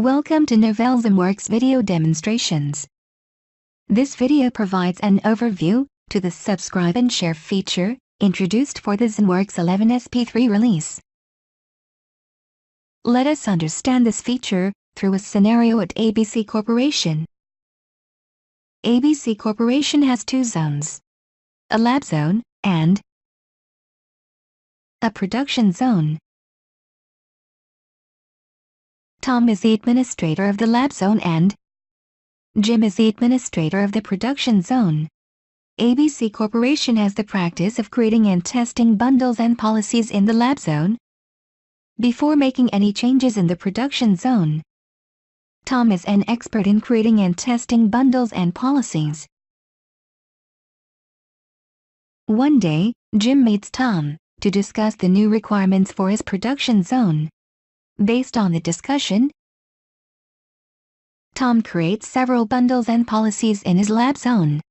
Welcome to ZENworks video demonstrations. This video provides an overview to the subscribe and share feature introduced for the ZENworks 11 SP3 release. Let us understand this feature through a scenario at ABC Corporation. ABC Corporation has two zones, a lab zone and a production zone. Tom is the administrator of the lab zone and Jim is the administrator of the production zone. ABC Corporation has the practice of creating and testing bundles and policies in the lab zone before making any changes in the production zone. Tom is an expert in creating and testing bundles and policies. One day, Jim meets Tom to discuss the new requirements for his production zone. Based on the discussion, Tom creates several bundles and policies in his lab zone.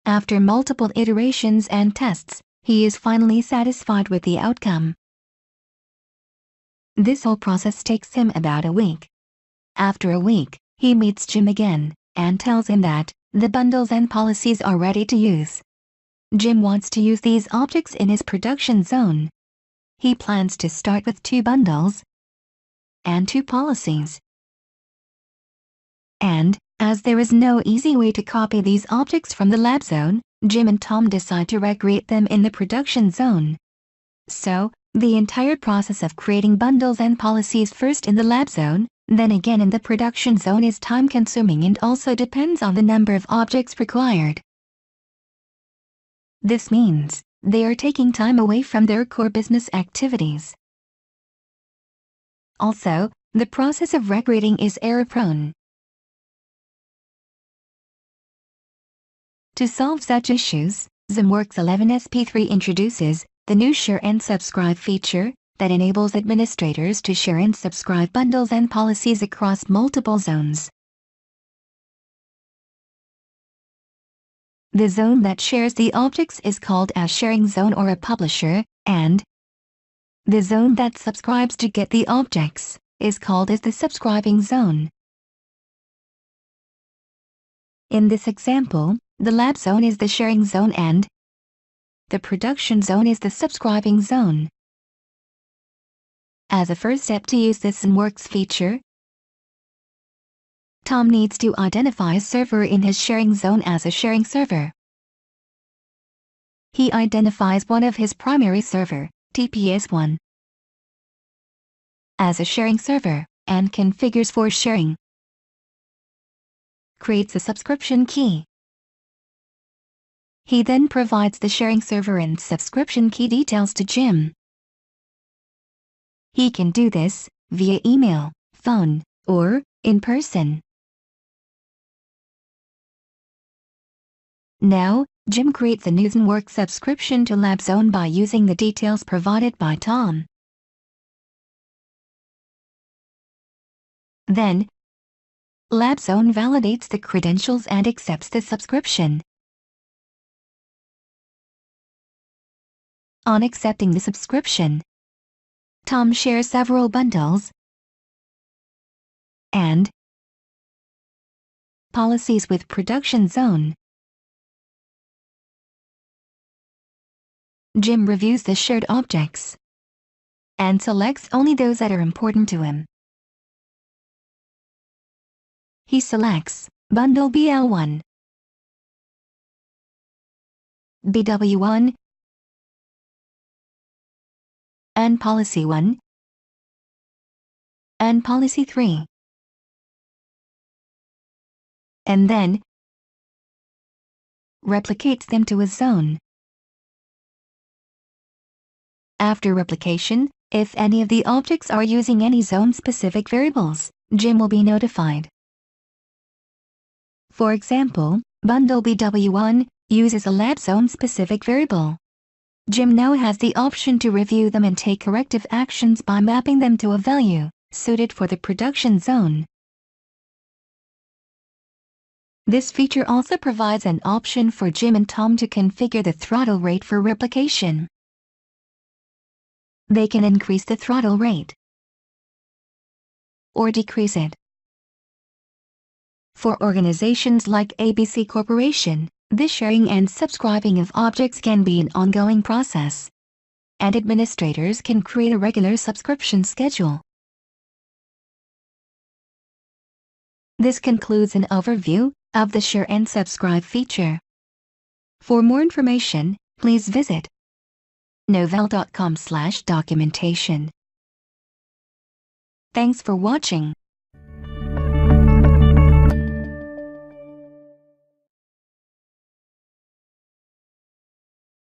After multiple iterations and tests, he is finally satisfied with the outcome. This whole process takes him about a week. After a week, he meets Jim again and tells him that the bundles and policies are ready to use. Jim wants to use these objects in his production zone. He plans to start with 2 bundles and 2 policies. And, as there is no easy way to copy these objects from the lab zone, Jim and Tom decide to recreate them in the production zone. So, the entire process of creating bundles and policies first in the lab zone, then again in the production zone is time-consuming and also depends on the number of objects required. This means they are taking time away from their core business activities. Also, the process of recreating is error-prone. To solve such issues, ZENworks 11 SP3 introduces the new Share and Subscribe feature that enables administrators to share and subscribe bundles and policies across multiple zones. The zone that shares the objects is called a sharing zone or a publisher, and the zone that subscribes to get the objects is called as the subscribing zone. In this example, the lab zone is the sharing zone and the production zone is the subscribing zone. As a first step to use this ZENworks feature, Tom needs to identify a server in his sharing zone as a sharing server. He identifies one of his primary server, TPS1, as a sharing server, and configures for sharing. Creates a subscription key. He then provides the sharing server and subscription key details to Jim. He can do this via email, phone, or in person. Now, Jim creates a new ZENworks subscription to Lab Zone by using the details provided by Tom. Then, Lab Zone validates the credentials and accepts the subscription. On accepting the subscription, Tom shares several bundles and policies with Production Zone. Jim reviews the shared objects and selects only those that are important to him. He selects Bundle BL1, BW1, and Policy 1, and Policy 3. And then replicates them to a zone. After replication, if any of the objects are using any zone-specific variables, Jim will be notified. For example, Bundle BW1 uses a lab zone-specific variable. Jim now has the option to review them and take corrective actions by mapping them to a value suited for the production zone. This feature also provides an option for Jim and Tom to configure the throttle rate for replication. They can increase the throttle rate or decrease it. For organizations like ABC Corporation, the sharing and subscribing of objects can be an ongoing process, and administrators can create a regular subscription schedule. This concludes an overview of the Share and Subscribe feature. For more information, please visit novell.com/documentation. Thanks for watching.